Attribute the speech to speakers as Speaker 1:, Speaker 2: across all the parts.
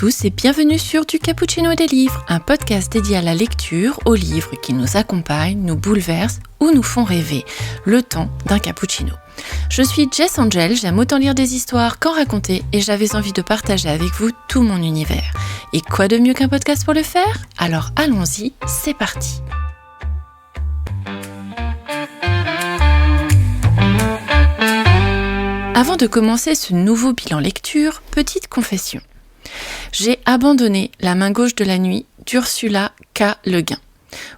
Speaker 1: tous et bienvenue sur Du Cappuccino et des livres, un podcast dédié à la lecture, aux livres qui nous accompagnent, nous bouleversent ou nous font rêver, le temps d'un cappuccino. Je suis Jess Angel, j'aime autant lire des histoires qu'en raconter et j'avais envie de partager avec vous tout mon univers. Et quoi de mieux qu'un podcast pour le faire ? Alors allons-y, c'est parti. Avant de commencer ce nouveau bilan lecture, petite confession. J'ai abandonné La main gauche de la nuit d'Ursula K. Le Guin.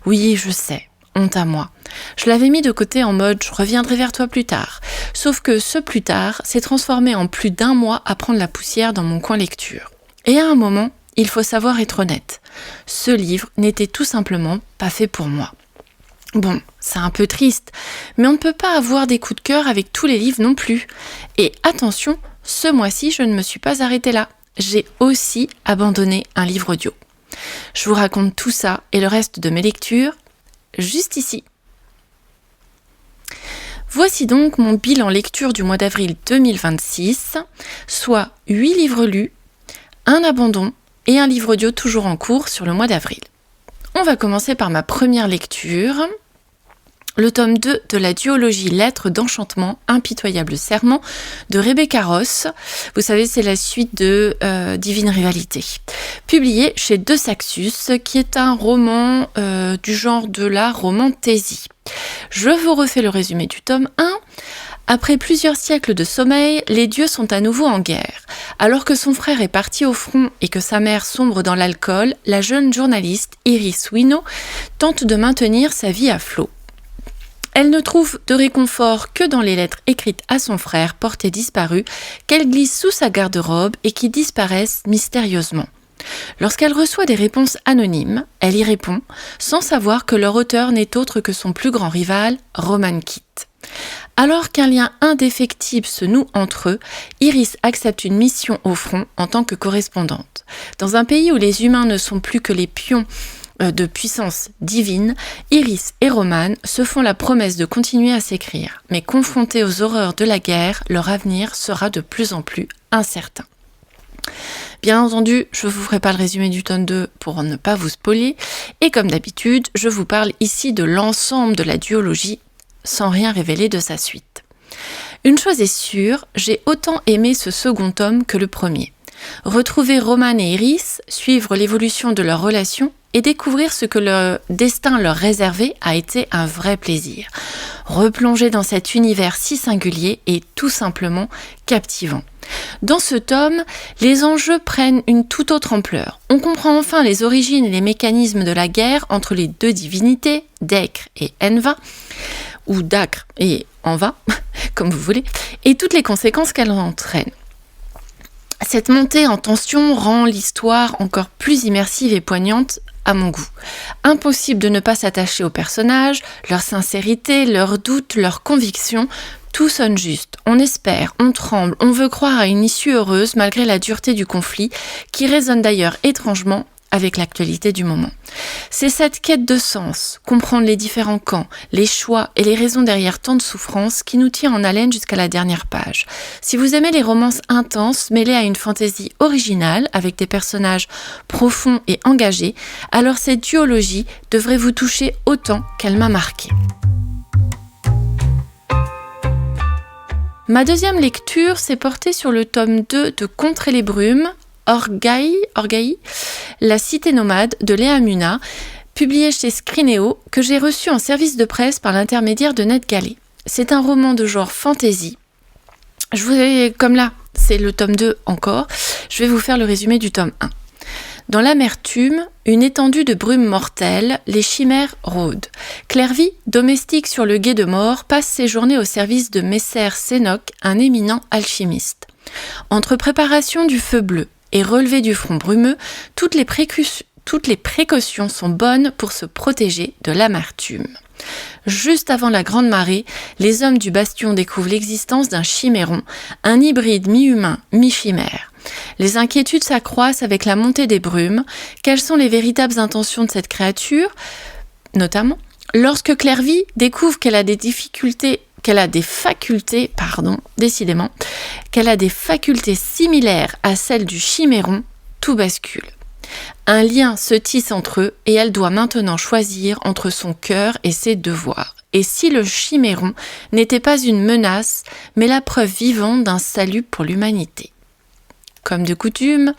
Speaker 1: Oui, je sais, honte à moi. Je l'avais mis de côté en mode « je reviendrai vers toi plus tard ». Sauf que ce plus tard s'est transformé en plus d'1 mois à prendre la poussière dans mon coin lecture. Et à un moment, il faut savoir être honnête. Ce livre n'était tout simplement pas fait pour moi. Bon, c'est un peu triste, mais on ne peut pas avoir des coups de cœur avec tous les livres non plus. Et attention, ce mois-ci, je ne me suis pas arrêtée là. J'ai aussi abandonné un livre audio. Je vous raconte tout ça et le reste de mes lectures juste ici. Voici donc mon bilan lecture du mois d'avril 2026, soit 8 livres lus, un abandon et un livre audio toujours en cours sur le mois d'avril. On va commencer par ma première lecture, le tome 2 de la duologie Lettres d'enchantement, impitoyable serment de Rebecca Ross. Vous savez, c'est la suite de Divine Rivalité. Publié chez De Saxus, qui est un roman du genre de la romantaisie. Je vous refais le résumé du tome 1. Après plusieurs siècles de sommeil, les dieux sont à nouveau en guerre. Alors que son frère est parti au front et que sa mère sombre dans l'alcool, la jeune journaliste Iris Winnow tente de maintenir sa vie à flot. Elle ne trouve de réconfort que dans les lettres écrites à son frère porté disparu, qu'elle glisse sous sa garde-robe et qui disparaissent mystérieusement. Lorsqu'elle reçoit des réponses anonymes, elle y répond, sans savoir que leur auteur n'est autre que son plus grand rival, Roman Kitt. Alors qu'un lien indéfectible se noue entre eux, Iris accepte une mission au front en tant que correspondante. Dans un pays où les humains ne sont plus que les pions de puissance divine, Iris et Roman se font la promesse de continuer à s'écrire. Mais confrontés aux horreurs de la guerre, leur avenir sera de plus en plus incertain. Bien entendu, je ne vous ferai pas le résumé du tome 2 pour ne pas vous spoiler, et comme d'habitude, je vous parle ici de l'ensemble de la duologie sans rien révéler de sa suite. Une chose est sûre, j'ai autant aimé ce second tome que le premier. Retrouver Roman et Iris, suivre l'évolution de leur relation et découvrir ce que le destin leur réservait a été un vrai plaisir. Replonger dans cet univers si singulier est tout simplement captivant. Dans ce tome, les enjeux prennent une toute autre ampleur. On comprend enfin les origines et les mécanismes de la guerre entre les deux divinités, Dacre et Enva, ou Dacre et Enva, comme vous voulez, et toutes les conséquences qu'elle entraîne. Cette montée en tension rend l'histoire encore plus immersive et poignante à mon goût. Impossible de ne pas s'attacher aux personnages, leur sincérité, leurs doutes, leurs convictions, tout sonne juste. On espère, on tremble, on veut croire à une issue heureuse malgré la dureté du conflit, qui résonne d'ailleurs étrangement avec l'actualité du moment. C'est cette quête de sens, comprendre les différents camps, les choix et les raisons derrière tant de souffrances qui nous tient en haleine jusqu'à la dernière page. Si vous aimez les romances intenses mêlées à une fantaisie originale avec des personnages profonds et engagés, alors cette duologie devrait vous toucher autant qu'elle m'a marqué. Ma deuxième lecture s'est portée sur le tome 2 de Contre les brumes, Orgaï, la cité nomade de Léa Muna, publié chez Scrinéo, que j'ai reçu en service de presse par l'intermédiaire de Ned Gallet. C'est un roman de genre fantasy. Comme là, c'est le tome 2 encore, je vais vous faire le résumé du tome 1. Dans l'amertume, une étendue de brume mortelle, les chimères rôdent. Clairvy, domestique sur le gué de mort, passe ses journées au service de Messer Sénoc, un éminent alchimiste. Entre préparation du feu bleu et relevé du front brumeux, toutes les précautions sont bonnes pour se protéger de l'amertume. Juste avant la grande marée, les hommes du bastion découvrent l'existence d'un chiméron, un hybride mi-humain, mi-chimère. Les inquiétudes s'accroissent avec la montée des brumes. Quelles sont les véritables intentions de cette créature ? Notamment, lorsque Clairvy découvre qu'elle a des facultés similaires à celles du chiméron, tout bascule. Un lien se tisse entre eux et elle doit maintenant choisir entre son cœur et ses devoirs. Et si le chiméron n'était pas une menace, mais la preuve vivante d'un salut pour l'humanité. Comme de coutume,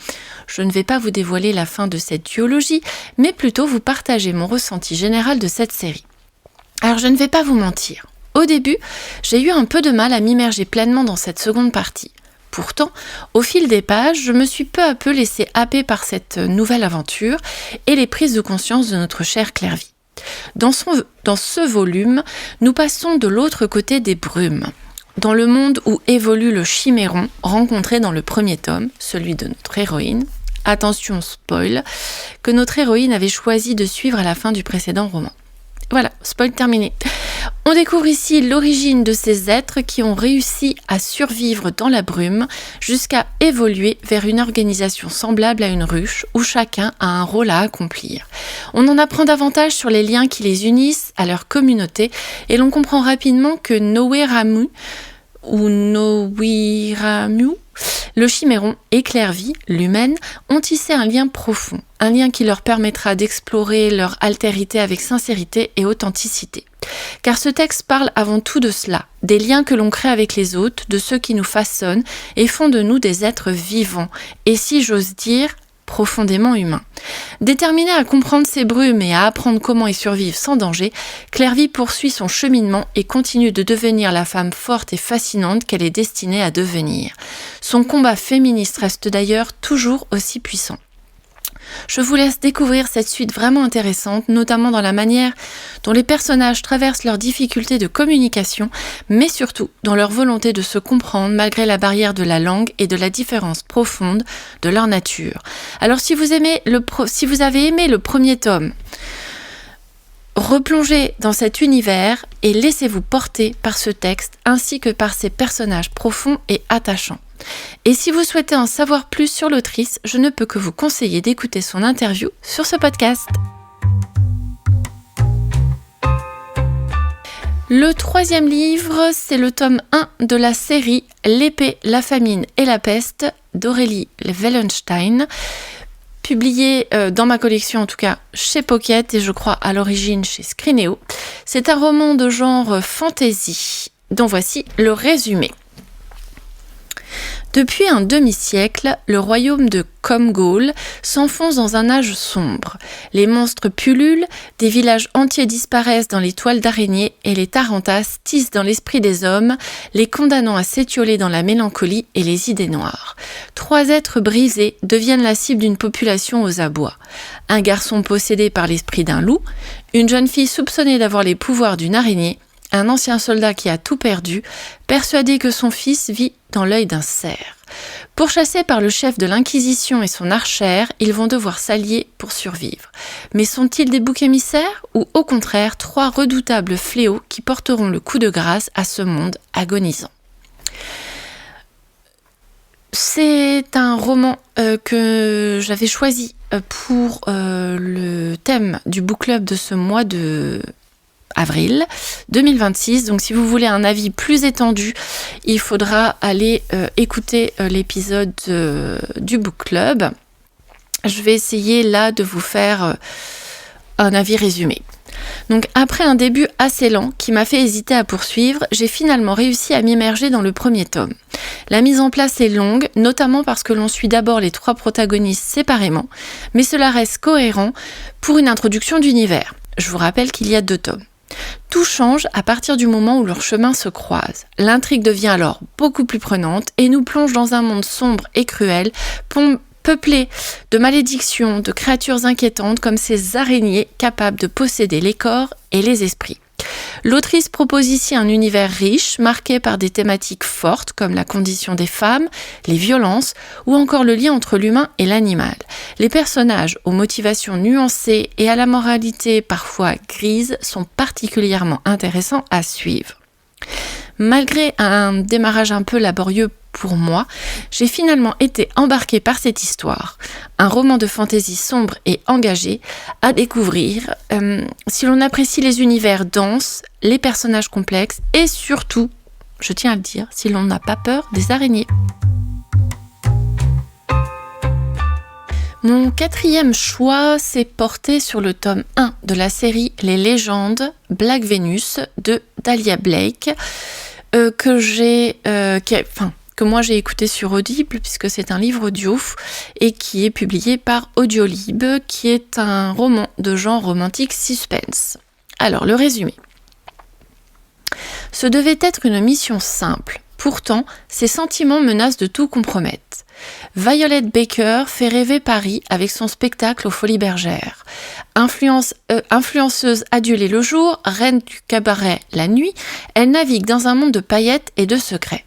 Speaker 1: je ne vais pas vous dévoiler la fin de cette duologie, mais plutôt vous partager mon ressenti général de cette série. Alors je ne vais pas vous mentir. Au début, j'ai eu un peu de mal à m'immerger pleinement dans cette seconde partie. Pourtant, au fil des pages, je me suis peu à peu laissée happer par cette nouvelle aventure et les prises de conscience de notre chère Clairvy. Dans ce volume, nous passons de l'autre côté des brumes, dans le monde où évolue le chiméron rencontré dans le premier tome, celui de notre héroïne. Attention spoil, que notre héroïne avait choisi de suivre à la fin du précédent roman. Voilà, spoil terminé. On découvre ici l'origine de ces êtres qui ont réussi à survivre dans la brume jusqu'à évoluer vers une organisation semblable à une ruche où chacun a un rôle à accomplir. On en apprend davantage sur les liens qui les unissent à leur communauté et l'on comprend rapidement que Noweramu, le chiméron et Clairvy, l'humaine, ont tissé un lien profond, un lien qui leur permettra d'explorer leur altérité avec sincérité et authenticité. Car ce texte parle avant tout de cela, des liens que l'on crée avec les autres, de ceux qui nous façonnent et font de nous des êtres vivants, et si j'ose dire, profondément humains. Déterminée à comprendre ces brumes et à apprendre comment y survivre sans danger, Clairvy poursuit son cheminement et continue de devenir la femme forte et fascinante qu'elle est destinée à devenir. Son combat féministe reste d'ailleurs toujours aussi puissant. Je vous laisse découvrir cette suite vraiment intéressante, notamment dans la manière dont les personnages traversent leurs difficultés de communication, mais surtout dans leur volonté de se comprendre malgré la barrière de la langue et de la différence profonde de leur nature. Alors si vous avez aimé le premier tome, replongez dans cet univers et laissez-vous porter par ce texte ainsi que par ses personnages profonds et attachants. Et si vous souhaitez en savoir plus sur l'autrice, je ne peux que vous conseiller d'écouter son interview sur ce podcast. Le troisième livre, c'est le tome 1 de la série L'épée, la famine et la peste d'Aurélie Wellenstein, publié dans ma collection, en tout cas chez Pocket et je crois à l'origine chez Scrinéo. C'est un roman de genre fantasy, dont voici le résumé. Depuis un demi-siècle, le royaume de Comgall s'enfonce dans un âge sombre. Les monstres pullulent, des villages entiers disparaissent dans les toiles d'araignées et les tarantas tissent dans l'esprit des hommes, les condamnant à s'étioler dans la mélancolie et les idées noires. 3 êtres brisés deviennent la cible d'une population aux abois. Un garçon possédé par l'esprit d'un loup, une jeune fille soupçonnée d'avoir les pouvoirs d'une araignée, un ancien soldat qui a tout perdu, persuadé que son fils vit dans l'œil d'un cerf. Pourchassés par le chef de l'Inquisition et son archère, ils vont devoir s'allier pour survivre. Mais sont-ils des boucs émissaires ou au contraire 3 redoutables fléaux qui porteront le coup de grâce à ce monde agonisant ? C'est un roman que j'avais choisi pour le thème du book club de ce mois de avril 2026. Donc si vous voulez un avis plus étendu, il faudra aller écouter l'épisode du book club. Je vais essayer là de vous faire un avis résumé. Donc après un début assez lent qui m'a fait hésiter à poursuivre, j'ai finalement réussi à m'immerger dans le premier tome. La mise en place est longue, notamment parce que l'on suit d'abord les 3 protagonistes séparément, mais cela reste cohérent pour une introduction d'univers. Je vous rappelle qu'il y a 2 tomes. Tout change à partir du moment où leurs chemins se croisent. L'intrigue devient alors beaucoup plus prenante et nous plonge dans un monde sombre et cruel, peuplé de malédictions, de créatures inquiétantes comme ces araignées capables de posséder les corps et les esprits. L'autrice propose ici un univers riche, marqué par des thématiques fortes comme la condition des femmes, les violences ou encore le lien entre l'humain et l'animal. Les personnages aux motivations nuancées et à la moralité parfois grise sont particulièrement intéressants à suivre. Malgré un démarrage un peu laborieux pour moi, j'ai finalement été embarquée par cette histoire, un roman de fantaisie sombre et engagé à découvrir si l'on apprécie les univers denses, les personnages complexes et surtout, je tiens à le dire, si l'on n'a pas peur des araignées. Mon quatrième choix s'est porté sur le tome 1 de la série Les légendes Black Venus de Dahlia Blake que moi j'ai écouté sur Audible puisque c'est un livre audio et qui est publié par Audiolib, qui est un roman de genre romantique suspense. Alors, le résumé. Ce devait être une mission simple. Pourtant, ses sentiments menacent de tout compromettre. Violet Baker fait rêver Paris avec son spectacle aux Folies Bergères. Influenceuse adulée le jour, reine du cabaret la nuit, elle navigue dans un monde de paillettes et de secrets.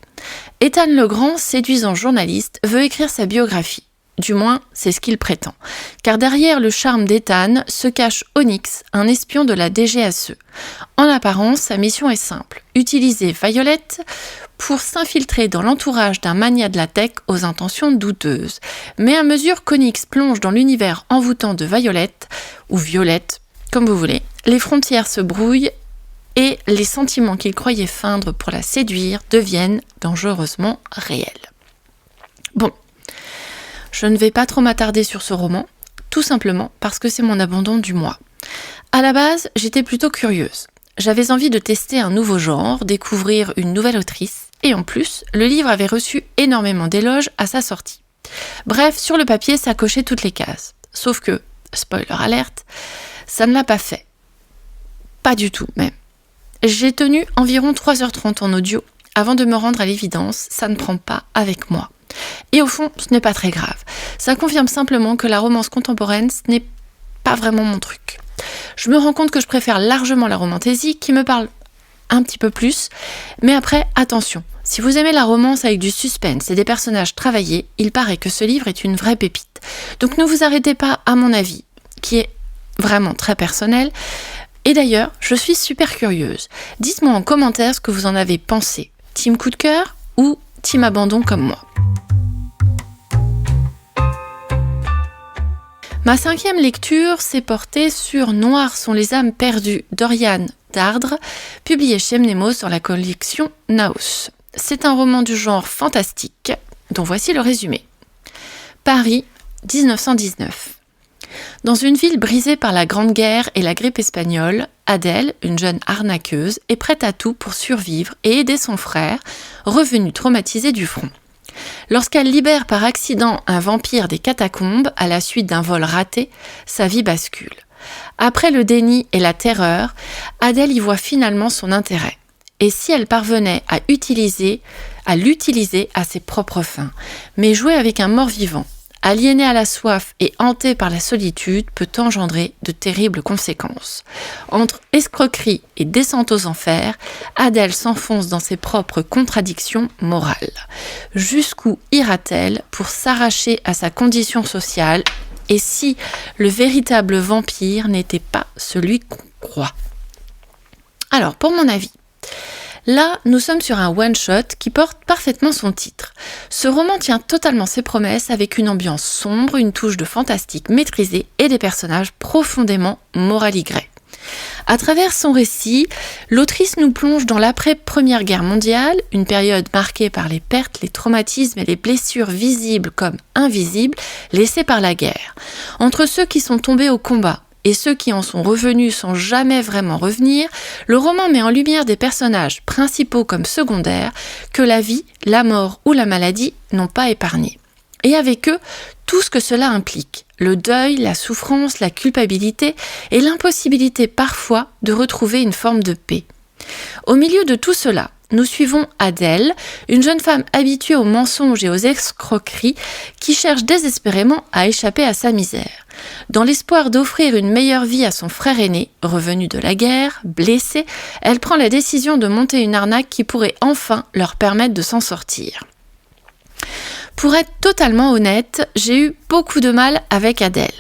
Speaker 1: Ethan Legrand, séduisant journaliste, veut écrire sa biographie. Du moins, c'est ce qu'il prétend. Car derrière le charme d'Ethan se cache Onyx, un espion de la DGSE. En apparence, sa mission est simple. Utiliser Violet pour s'infiltrer dans l'entourage d'un magnat de la tech aux intentions douteuses. Mais à mesure qu'Onyx plonge dans l'univers envoûtant de Violet, ou Violette, comme vous voulez, les frontières se brouillent et les sentiments qu'il croyait feindre pour la séduire deviennent dangereusement réels. Bon. Je ne vais pas trop m'attarder sur ce roman, tout simplement parce que c'est mon abandon du mois. À la base, j'étais plutôt curieuse. J'avais envie de tester un nouveau genre, découvrir une nouvelle autrice, et en plus, le livre avait reçu énormément d'éloges à sa sortie. Bref, sur le papier, ça cochait toutes les cases. Sauf que, spoiler alerte, ça ne l'a pas fait. Pas du tout, même. J'ai tenu environ 3h30 en audio avant de me rendre à l'évidence, ça ne prend pas avec moi. Et au fond, ce n'est pas très grave. Ça confirme simplement que la romance contemporaine, ce n'est pas vraiment mon truc. Je me rends compte que je préfère largement la romantasy, qui me parle un petit peu plus. Mais après, attention, si vous aimez la romance avec du suspense et des personnages travaillés, il paraît que ce livre est une vraie pépite. Donc ne vous arrêtez pas à mon avis, qui est vraiment très personnel. Et d'ailleurs, je suis super curieuse. Dites-moi en commentaire ce que vous en avez pensé. Team coup de cœur ou team abandon comme moi? Ma 5e lecture s'est portée sur Noires sont les âmes perdues d'Oriane Dardre, publié chez Mnemos dans la collection Naos. C'est un roman du genre fantastique, dont voici le résumé. Paris, 1919. Dans une ville brisée par la Grande Guerre et la grippe espagnole, Adèle, une jeune arnaqueuse, est prête à tout pour survivre et aider son frère, revenu traumatisé du front. Lorsqu'elle libère par accident un vampire des catacombes à la suite d'un vol raté, sa vie bascule. Après le déni et la terreur, Adèle y voit finalement son intérêt. Et si elle parvenait à l'utiliser à ses propres fins, mais jouer avec un mort-vivant, aliéné à la soif et hanté par la solitude, peut engendrer de terribles conséquences. Entre escroquerie et descente aux enfers, Adèle s'enfonce dans ses propres contradictions morales. Jusqu'où ira-t-elle pour s'arracher à sa condition sociale, et si le véritable vampire n'était pas celui qu'on croit? Alors, pour mon avis, là, nous sommes sur un one-shot qui porte parfaitement son titre. Ce roman tient totalement ses promesses avec une ambiance sombre, une touche de fantastique maîtrisée et des personnages profondément moraligrés. À travers son récit, l'autrice nous plonge dans l'après-Première Guerre mondiale, une période marquée par les pertes, les traumatismes et les blessures visibles comme invisibles laissées par la guerre. Entre ceux qui sont tombés au combat et ceux qui en sont revenus sans jamais vraiment revenir, le roman met en lumière des personnages principaux comme secondaires que la vie, la mort ou la maladie n'ont pas épargnés. Et avec eux, tout ce que cela implique, le deuil, la souffrance, la culpabilité et l'impossibilité parfois de retrouver une forme de paix. Au milieu de tout cela, nous suivons Adèle, une jeune femme habituée aux mensonges et aux escroqueries qui cherche désespérément à échapper à sa misère. Dans l'espoir d'offrir une meilleure vie à son frère aîné, revenu de la guerre, blessé, elle prend la décision de monter une arnaque qui pourrait enfin leur permettre de s'en sortir. Pour être totalement honnête, j'ai eu beaucoup de mal avec Adèle.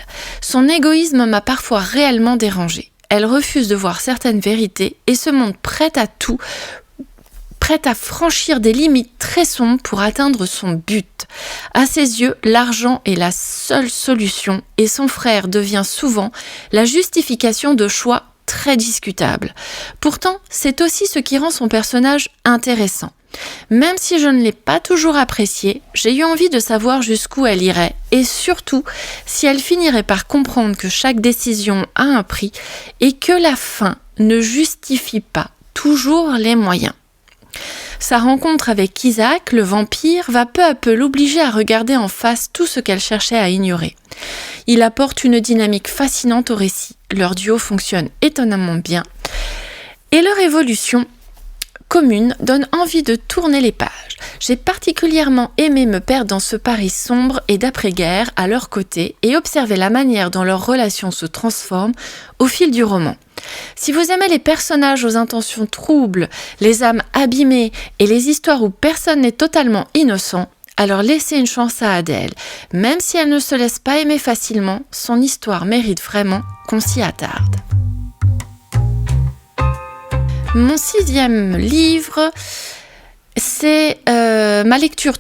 Speaker 1: Son égoïsme m'a parfois réellement dérangée. Elle refuse de voir certaines vérités et se montre prête à tout, prête à franchir des limites très sombres pour atteindre son but. À ses yeux, l'argent est la seule solution et son frère devient souvent la justification de choix très discutable. Pourtant, c'est aussi ce qui rend son personnage intéressant. Même si je ne l'ai pas toujours appréciée, j'ai eu envie de savoir jusqu'où elle irait et surtout si elle finirait par comprendre que chaque décision a un prix et que la fin ne justifie pas toujours les moyens. Sa rencontre avec Isaac, le vampire, va peu à peu l'obliger à regarder en face tout ce qu'elle cherchait à ignorer. Il apporte une dynamique fascinante au récit. Leur duo fonctionne étonnamment bien et leur évolution commune donne envie de tourner les pages. J'ai particulièrement aimé me perdre dans ce Paris sombre et d'après-guerre à leur côté et observer la manière dont leur relation se transforme au fil du roman. Si vous aimez les personnages aux intentions troubles, les âmes abîmées et les histoires où personne n'est totalement innocent, alors laissez une chance à Adèle. Même si elle ne se laisse pas aimer facilement, son histoire mérite vraiment qu'on s'y attarde. Mon 6e livre, c'est ma lecture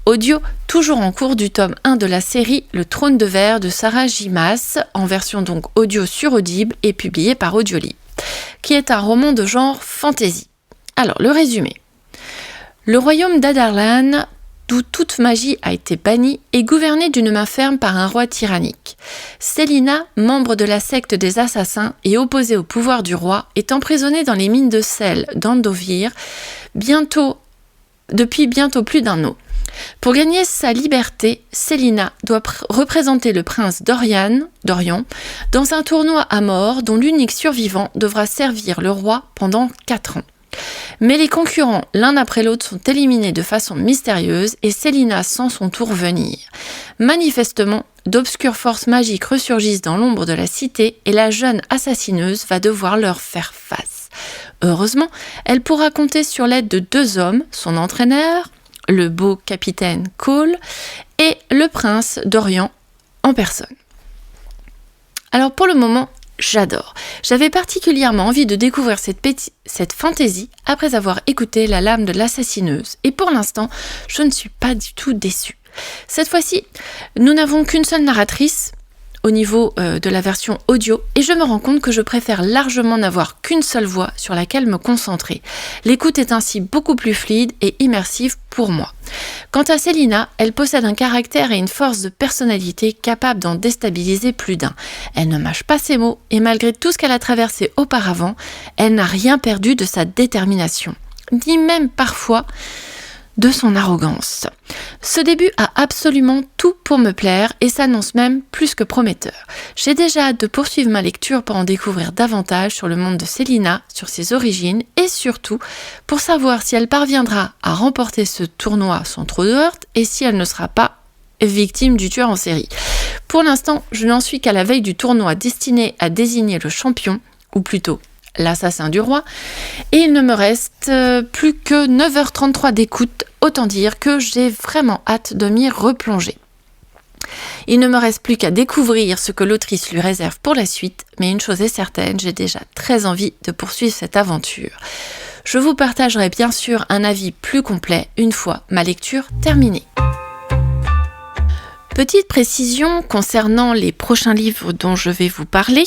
Speaker 1: audio toujours en cours du tome 1 de la série Le Trône de Verre de Sarah J. Maas, en version donc audio sur Audible et publié par Audiolib, qui est un roman de genre fantasy. Alors, le résumé. Le royaume d'Adarlan, d'où toute magie a été bannie, est gouverné d'une main ferme par un roi tyrannique. Célina, membre de la secte des assassins et opposée au pouvoir du roi, est emprisonnée dans les mines de sel d'Andovir depuis bientôt plus d'un an. Pour gagner sa liberté, Célina doit représenter le prince Dorian dans un tournoi à mort dont l'unique survivant devra servir le roi pendant 4 ans. Mais les concurrents, l'un après l'autre, sont éliminés de façon mystérieuse et Célina sent son tour venir. Manifestement, d'obscures forces magiques ressurgissent dans l'ombre de la cité et la jeune assassineuse va devoir leur faire face. Heureusement, elle pourra compter sur l'aide de 2 hommes, son entraîneur, le beau capitaine Cole, et le prince Dorian en personne. Alors pour le moment, j'adore. J'avais particulièrement envie de découvrir cette fantaisie après avoir écouté La Lame de l'assassineuse. Et pour l'instant, je ne suis pas du tout déçue. Cette fois-ci, nous n'avons qu'une seule narratrice au niveau de la version audio et je me rends compte que je préfère largement n'avoir qu'une seule voix sur laquelle me concentrer. L'écoute est ainsi beaucoup plus fluide et immersive pour moi. Quant à Célina, elle possède un caractère et une force de personnalité capable d'en déstabiliser plus d'un. Elle ne mâche pas ses mots et malgré tout ce qu'elle a traversé auparavant, elle n'a rien perdu de sa détermination, ni même parfois de son arrogance. Ce début a absolument tout pour me plaire et s'annonce même plus que prometteur. J'ai déjà hâte de poursuivre ma lecture pour en découvrir davantage sur le monde de Célina, sur ses origines et surtout pour savoir si elle parviendra à remporter ce tournoi sans trop de heurts et si elle ne sera pas victime du tueur en série. Pour l'instant, je n'en suis qu'à la veille du tournoi destiné à désigner le champion, ou plutôt l'assassin du roi, et il ne me reste plus que 9h33 d'écoute, autant dire que j'ai vraiment hâte de m'y replonger. Il ne me reste plus qu'à découvrir ce que l'autrice lui réserve pour la suite, mais une chose est certaine, j'ai déjà très envie de poursuivre cette aventure. Je vous partagerai bien sûr un avis plus complet une fois ma lecture terminée. Petite précision concernant les prochains livres dont je vais vous parler.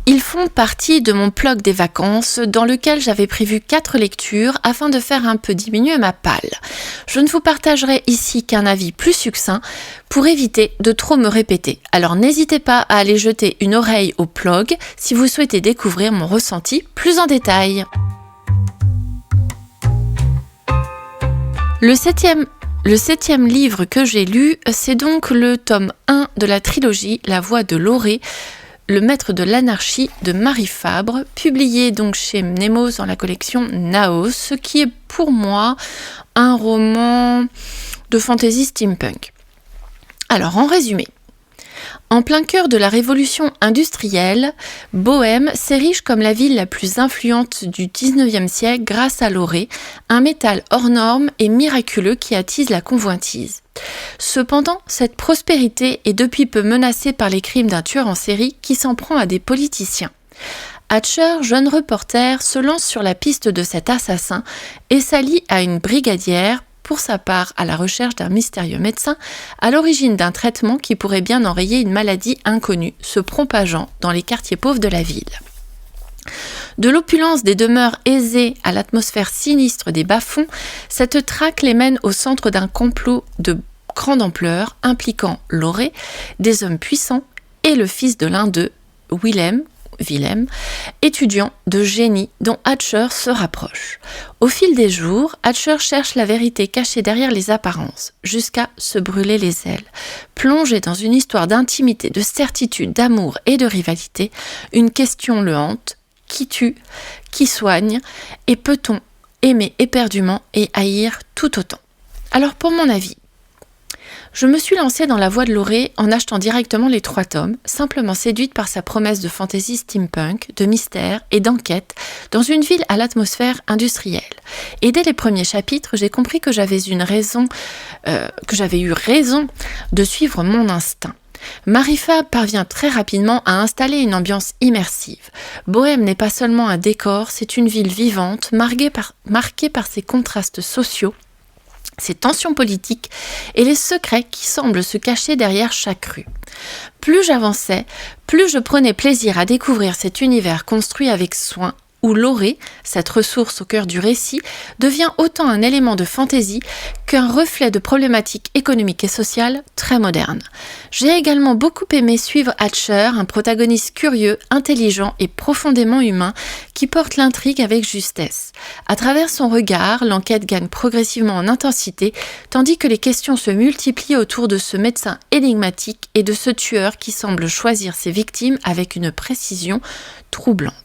Speaker 1: Ils font partie de mon blog des vacances dans lequel j'avais prévu 4 lectures afin de faire un peu diminuer ma palle. Je ne vous partagerai ici qu'un avis plus succinct pour éviter de trop me répéter. Alors n'hésitez pas à aller jeter une oreille au blog si vous souhaitez découvrir mon ressenti plus en détail. Le septième livre que j'ai lu, c'est donc le tome 1 de la trilogie La Voix de Loré, Le Maître de l'Anarchie de Marie Fabre, publié donc chez Nemos dans la collection Naos, ce qui est pour moi un roman de fantasy steampunk. Alors en résumé, en plein cœur de la révolution industrielle, Bohême s'érige comme la ville la plus influente du 19e siècle grâce à l'oré, un métal hors norme et miraculeux qui attise la convoitise. Cependant, cette prospérité est depuis peu menacée par les crimes d'un tueur en série qui s'en prend à des politiciens. Hatcher, jeune reporter, se lance sur la piste de cet assassin et s'allie à une brigadière pour sa part à la recherche d'un mystérieux médecin à l'origine d'un traitement qui pourrait bien enrayer une maladie inconnue se propageant dans les quartiers pauvres de la ville. De l'opulence des demeures aisées à l'atmosphère sinistre des bas-fonds, cette traque les mène au centre d'un complot de grande ampleur impliquant Laurie, des hommes puissants et le fils de l'un d'eux, Willem, étudiant de génie dont Hatcher se rapproche. Au fil des jours, Hatcher cherche la vérité cachée derrière les apparences, jusqu'à se brûler les ailes. Plongé dans une histoire d'intimité, de certitude, d'amour et de rivalité, une question le hante. Qui tue, qui soigne, et peut-on aimer éperdument et haïr tout autant? Alors pour mon avis, je me suis lancée dans la voie de Laurie en achetant directement les 3 tomes, simplement séduite par sa promesse de fantasy steampunk, de mystère et d'enquête dans une ville à l'atmosphère industrielle. Et dès les premiers chapitres, j'ai compris que j'avais eu raison de suivre mon instinct. Marifa parvient très rapidement à installer une ambiance immersive. Bohème n'est pas seulement un décor, c'est une ville vivante, marquée par ses contrastes sociaux, ses tensions politiques et les secrets qui semblent se cacher derrière chaque rue. Plus j'avançais, plus je prenais plaisir à découvrir cet univers construit avec soin, où Laurie, cette ressource au cœur du récit, devient autant un élément de fantaisie qu'un reflet de problématiques économiques et sociales très modernes. J'ai également beaucoup aimé suivre Hatcher, un protagoniste curieux, intelligent et profondément humain qui porte l'intrigue avec justesse. À travers son regard, l'enquête gagne progressivement en intensité, tandis que les questions se multiplient autour de ce médecin énigmatique et de ce tueur qui semble choisir ses victimes avec une précision troublante.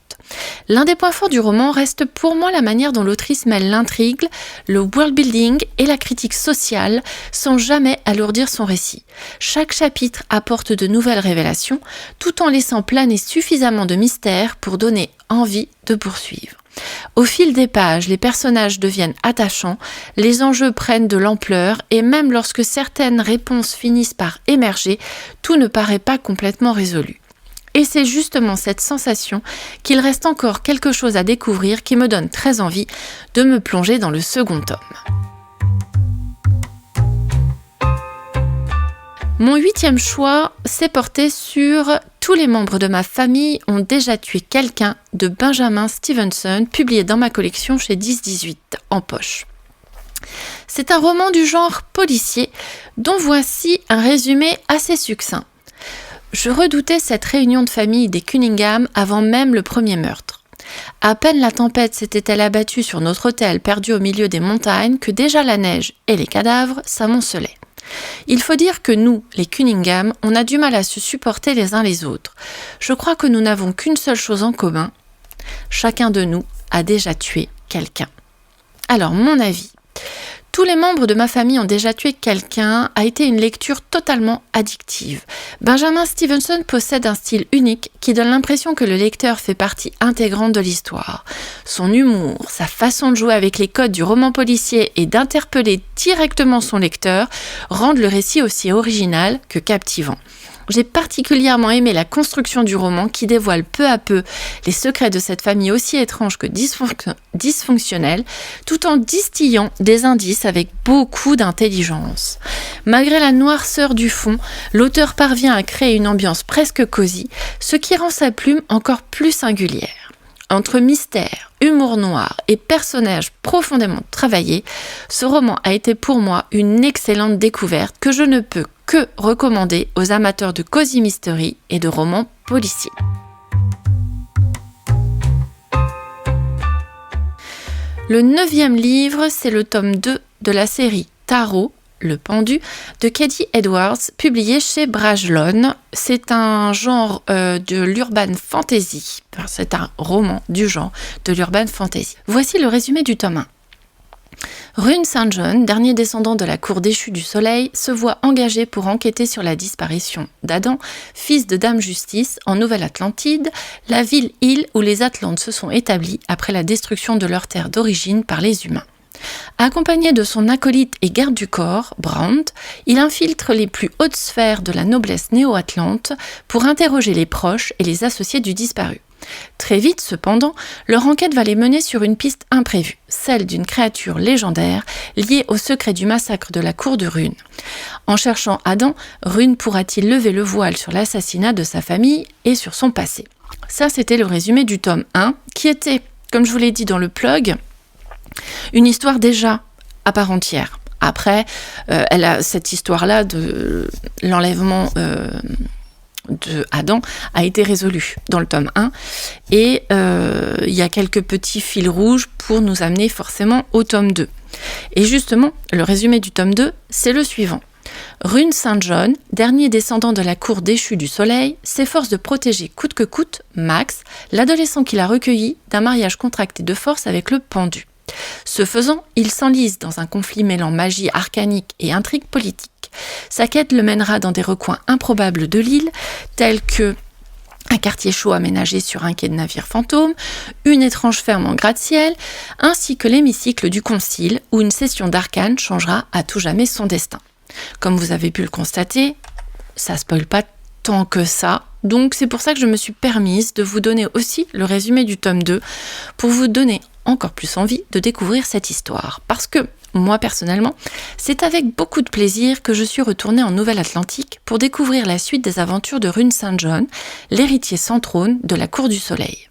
Speaker 1: L'un des points forts du roman reste pour moi la manière dont l'autrice mêle l'intrigue, le world-building et la critique sociale sans jamais alourdir son récit. Chaque chapitre apporte de nouvelles révélations tout en laissant planer suffisamment de mystère pour donner envie de poursuivre. Au fil des pages, les personnages deviennent attachants, les enjeux prennent de l'ampleur et même lorsque certaines réponses finissent par émerger, tout ne paraît pas complètement résolu. Et c'est justement cette sensation qu'il reste encore quelque chose à découvrir qui me donne très envie de me plonger dans le second tome. Mon 8e choix s'est porté sur « Tous les membres de ma famille ont déjà tué quelqu'un » de Benjamin Stevenson, publié dans ma collection chez 10-18 en poche. C'est un roman du genre policier dont voici un résumé assez succinct. Je redoutais cette réunion de famille des Cunningham avant même le premier meurtre. À peine la tempête s'était-elle abattue sur notre hôtel perdu au milieu des montagnes que déjà la neige et les cadavres s'amoncelaient. Il faut dire que nous, les Cunningham, on a du mal à se supporter les uns les autres. Je crois que nous n'avons qu'une seule chose en commun. Chacun de nous a déjà tué quelqu'un. Alors, mon avis. Tous les membres de ma famille ont déjà tué quelqu'un a été une lecture totalement addictive. Benjamin Stevenson possède un style unique qui donne l'impression que le lecteur fait partie intégrante de l'histoire. Son humour, sa façon de jouer avec les codes du roman policier et d'interpeller directement son lecteur rendent le récit aussi original que captivant. J'ai particulièrement aimé la construction du roman qui dévoile peu à peu les secrets de cette famille aussi étrange que dysfonctionnelle, tout en distillant des indices avec beaucoup d'intelligence. Malgré la noirceur du fond, l'auteur parvient à créer une ambiance presque cosy, ce qui rend sa plume encore plus singulière. Entre mystère, humour noir et personnages profondément travaillés, ce roman a été pour moi une excellente découverte que je ne peux que recommander aux amateurs de cozy mystery et de romans policiers. Le 9e livre, c'est le tome 2 de la série Tarot, le pendu, de Katie Edwards, publié chez Brajlon. C'est un genre de l'urban fantasy. Enfin, c'est un roman du genre de l'urban fantasy. Voici le résumé du tome 1. Rune St. John, dernier descendant de la cour déchue du soleil, se voit engagé pour enquêter sur la disparition d'Adam, fils de Dame Justice, en Nouvelle-Atlantide, la ville-île où les Atlantes se sont établis après la destruction de leur terre d'origine par les humains. Accompagné de son acolyte et garde du corps, Brand, il infiltre les plus hautes sphères de la noblesse néo-atlante pour interroger les proches et les associés du disparu. Très vite, cependant, leur enquête va les mener sur une piste imprévue, celle d'une créature légendaire liée au secret du massacre de la cour de Rune. En cherchant Adam, Rune pourra-t-il lever le voile sur l'assassinat de sa famille et sur son passé ? Ça, c'était le résumé du tome 1, qui était, comme je vous l'ai dit dans le plug, une histoire déjà à part entière. Après, cette histoire-là de l'enlèvement de Adam a été résolue dans le tome 1 et il y a quelques petits fils rouges pour nous amener forcément au tome 2. Et justement, le résumé du tome 2, c'est le suivant. Rune St. John, dernier descendant de la cour déchue du soleil, s'efforce de protéger coûte que coûte Max, l'adolescent qu'il a recueilli d'un mariage contracté de force avec le pendu. Ce faisant, il s'enlise dans un conflit mêlant magie arcanique et intrigue politique. Sa quête le mènera dans des recoins improbables de l'île, tels que un quartier chaud aménagé sur un quai de navire fantôme, une étrange ferme en gratte-ciel, ainsi que l'hémicycle du concile, où une session d'arcane changera à tout jamais son destin. Comme vous avez pu le constater, ça spoile pas tant que ça, donc c'est pour ça que je me suis permise de vous donner aussi le résumé du tome 2, pour vous donner encore plus envie de découvrir cette histoire. Parce que, moi personnellement, c'est avec beaucoup de plaisir que je suis retournée en Nouvelle-Atlantique pour découvrir la suite des aventures de Rune St. John, l'héritier sans trône de la Cour du Soleil.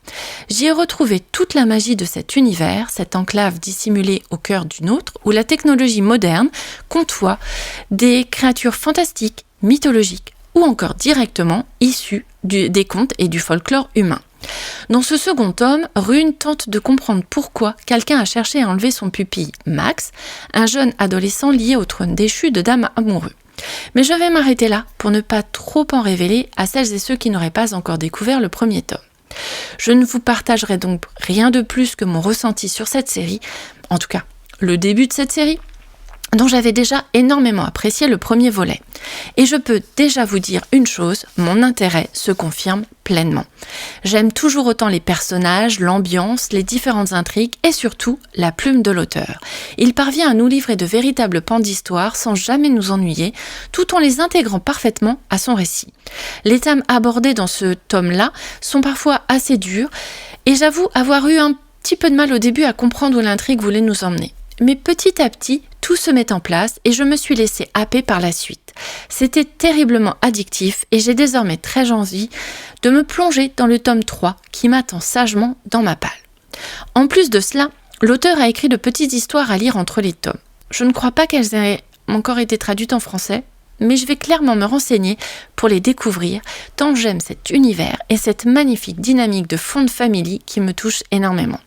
Speaker 1: J'y ai retrouvé toute la magie de cet univers, cette enclave dissimulée au cœur d'une autre, où la technologie moderne côtoie des créatures fantastiques, mythologiques, ou encore directement issues des contes et du folklore humain. Dans ce second tome, Rune tente de comprendre pourquoi quelqu'un a cherché à enlever son pupille, Max, un jeune adolescent lié au trône déchu de Dame amoureux. Mais je vais m'arrêter là pour ne pas trop en révéler à celles et ceux qui n'auraient pas encore découvert le premier tome. Je ne vous partagerai donc rien de plus que mon ressenti sur cette série, en tout cas le début de cette série, dont j'avais déjà énormément apprécié le premier volet. Et je peux déjà vous dire une chose, mon intérêt se confirme pleinement. J'aime toujours autant les personnages, l'ambiance, les différentes intrigues et surtout la plume de l'auteur. Il parvient à nous livrer de véritables pans d'histoire sans jamais nous ennuyer, tout en les intégrant parfaitement à son récit. Les thèmes abordés dans ce tome-là sont parfois assez durs et j'avoue avoir eu un petit peu de mal au début à comprendre où l'intrigue voulait nous emmener. Mais petit à petit, tout se met en place et je me suis laissée happer par la suite. C'était terriblement addictif et j'ai désormais très envie de me plonger dans le tome 3 qui m'attend sagement dans ma palle. En plus de cela, l'auteur a écrit de petites histoires à lire entre les tomes. Je ne crois pas qu'elles aient encore été traduites en français, mais je vais clairement me renseigner pour les découvrir, tant j'aime cet univers et cette magnifique dynamique de Found Family qui me touche énormément.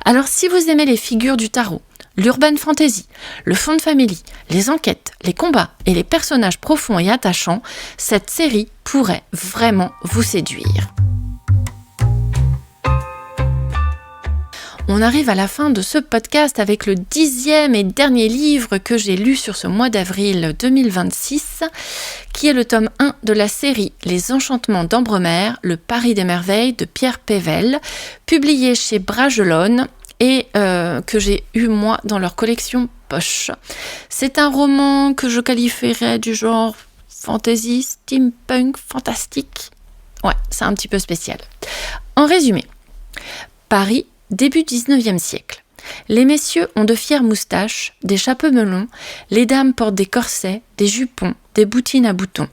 Speaker 1: Alors si vous aimez les figures du tarot, l'urban fantasy, le Found Family, les enquêtes, les combats et les personnages profonds et attachants, cette série pourrait vraiment vous séduire. On arrive à la fin de ce podcast avec le 10e et dernier livre que j'ai lu sur ce mois d'avril 2026, qui est le tome 1 de la série Les Enchantements d'Ambremer, le Paris des Merveilles de Pierre Pével, publié chez Bragelonne et que j'ai eu moi dans leur collection poche. C'est un roman que je qualifierais du genre fantasy, steampunk, fantastique. Ouais, c'est un petit peu spécial. En résumé, Paris, début 19e siècle. Les messieurs ont de fières moustaches, des chapeaux melons, les dames portent des corsets, des jupons, des bottines à boutons.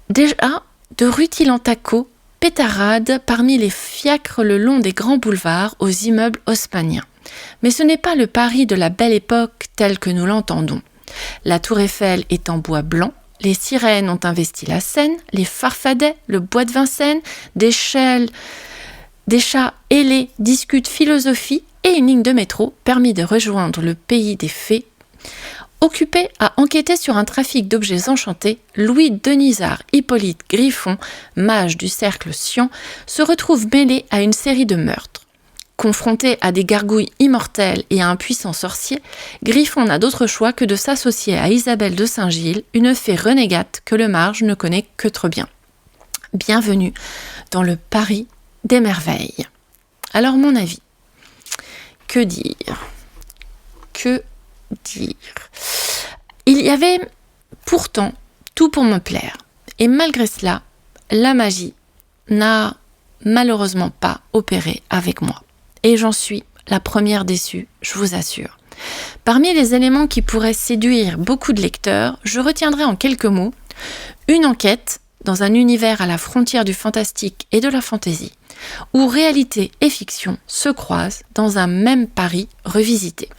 Speaker 1: Déjà, de rutilantes tacos pétarade parmi les fiacres le long des grands boulevards aux immeubles haussmanniens. Mais ce n'est pas le Paris de la Belle Époque tel que nous l'entendons. La tour Eiffel est en bois blanc, les sirènes ont investi la Seine, les farfadets, le bois de Vincennes, des chats ailés discutent philosophie et une ligne de métro permet de rejoindre le pays des fées. Occupé à enquêter sur un trafic d'objets enchantés, Louis Denisard Hippolyte Griffon, mage du cercle Sion, se retrouve mêlé à une série de meurtres. Confronté à des gargouilles immortelles et à un puissant sorcier, Griffon n'a d'autre choix que de s'associer à Isabelle de Saint-Gilles, une fée renégate que le mage ne connaît que trop bien. Bienvenue dans le Paris des merveilles. Alors mon avis, que dire ? Il y avait pourtant tout pour me plaire. Et malgré cela, la magie n'a malheureusement pas opéré avec moi. Et j'en suis la première déçue, je vous assure. Parmi les éléments qui pourraient séduire beaucoup de lecteurs, je retiendrai en quelques mots une enquête dans un univers à la frontière du fantastique et de la fantaisie, où réalité et fiction se croisent dans un même Paris revisité.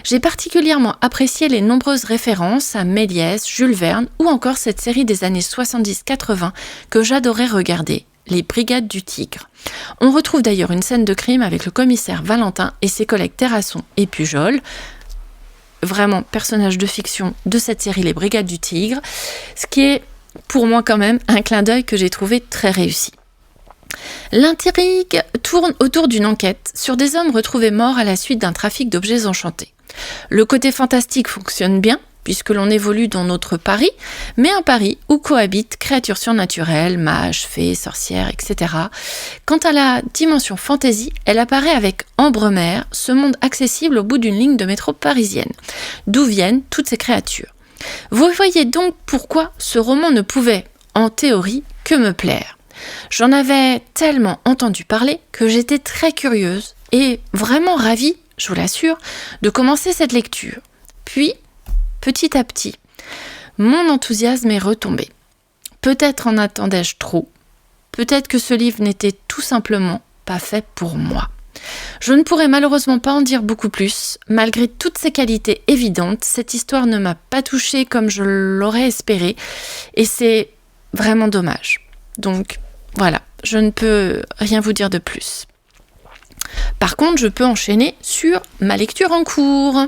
Speaker 1: J'ai particulièrement apprécié les nombreuses références à Méliès, Jules Verne ou encore cette série des années 70-80 que j'adorais regarder, les Brigades du Tigre. On retrouve d'ailleurs une scène de crime avec le commissaire Valentin et ses collègues Terrasson et Pujol, vraiment personnages de fiction de cette série Les Brigades du Tigre, ce qui est pour moi quand même un clin d'œil que j'ai trouvé très réussi. L'intrigue tourne autour d'une enquête sur des hommes retrouvés morts à la suite d'un trafic d'objets enchantés. Le côté fantastique fonctionne bien, puisque l'on évolue dans notre Paris, mais un Paris où cohabitent créatures surnaturelles, mages, fées, sorcières, etc. Quant à la dimension fantasy, elle apparaît avec Ambremer, ce monde accessible au bout d'une ligne de métro parisienne, d'où viennent toutes ces créatures. Vous voyez donc pourquoi ce roman ne pouvait, en théorie, que me plaire. J'en avais tellement entendu parler que j'étais très curieuse et vraiment ravie, je vous l'assure, de commencer cette lecture. Puis, petit à petit, mon enthousiasme est retombé. Peut-être en attendais-je trop, peut-être que ce livre n'était tout simplement pas fait pour moi. Je ne pourrais malheureusement pas en dire beaucoup plus. Malgré toutes ses qualités évidentes, cette histoire ne m'a pas touchée comme je l'aurais espéré et c'est vraiment dommage. Donc voilà, je ne peux rien vous dire de plus. Par contre, je peux enchaîner sur ma lecture en cours.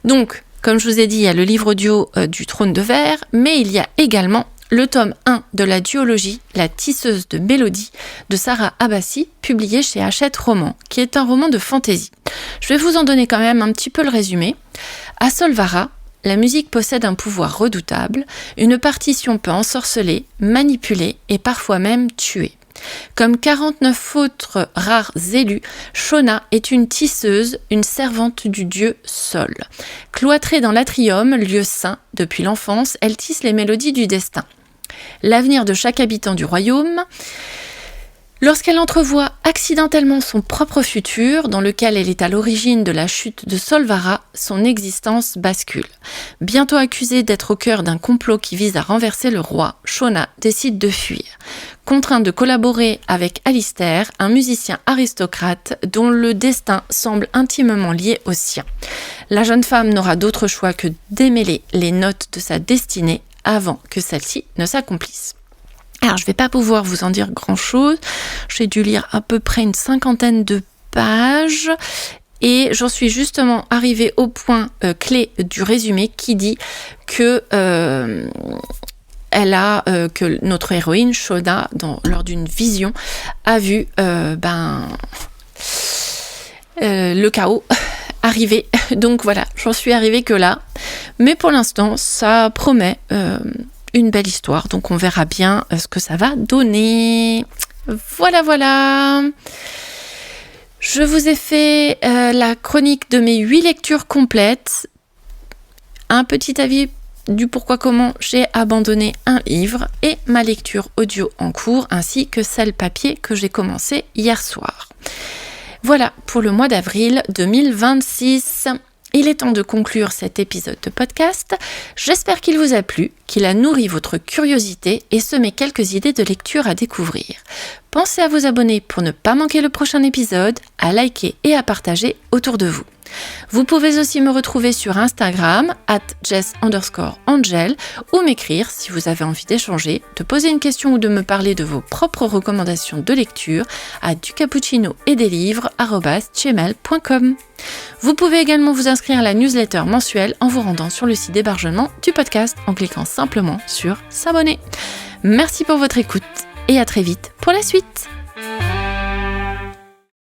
Speaker 1: Donc, comme je vous ai dit, il y a le livre audio du Trône de Verre, mais il y a également le tome 1 de la duologie La tisseuse de mélodie de Sarah Abbasi, publié chez Hachette Roman, qui est un roman de fantaisie. Je vais vous en donner quand même un petit peu le résumé. À Solvara, la musique possède un pouvoir redoutable, une partition peut ensorceler, manipuler et parfois même tuer. Comme 49 autres rares élus, Shona est une tisseuse, une servante du dieu Sol. Cloîtrée dans l'Atrium, lieu saint, depuis l'enfance, elle tisse les mélodies du destin. L'avenir de chaque habitant du royaume. Lorsqu'elle entrevoit accidentellement son propre futur, dans lequel elle est à l'origine de la chute de Solvara, son existence bascule. Bientôt accusée d'être au cœur d'un complot qui vise à renverser le roi, Shona décide de fuir. Contrainte de collaborer avec Alistair, un musicien aristocrate dont le destin semble intimement lié au sien. La jeune femme n'aura d'autre choix que d'émêler les notes de sa destinée avant que celle-ci ne s'accomplisse. Alors, je ne vais pas pouvoir vous en dire grand-chose. J'ai dû lire à peu près une 50aine de pages et j'en suis justement arrivée au point clé du résumé qui dit que que notre héroïne, Shona, lors d'une vision, a vu le chaos arriver. Donc voilà, j'en suis arrivée que là. Mais pour l'instant, ça promet une belle histoire, donc on verra bien ce que ça va donner. Voilà. Je vous ai fait la chronique de mes 8 lectures complètes. Un petit avis du pourquoi comment j'ai abandonné un livre et ma lecture audio en cours, ainsi que celle papier que j'ai commencé hier soir. Voilà pour le mois d'avril 2026. Il est temps de conclure cet épisode de podcast. J'espère qu'il vous a plu, qu'il a nourri votre curiosité et semé quelques idées de lecture à découvrir. Pensez à vous abonner pour ne pas manquer le prochain épisode, à liker et à partager autour de vous. Vous pouvez aussi me retrouver sur Instagram @jess_angel ou m'écrire si vous avez envie d'échanger, de poser une question ou de me parler de vos propres recommandations de lecture à ducappuccino-et-des-livres@gmail.com. Vous pouvez également vous inscrire à la newsletter mensuelle en vous rendant sur le site d'hébergement du podcast en cliquant simplement sur s'abonner. Merci pour votre écoute et à très vite pour la suite.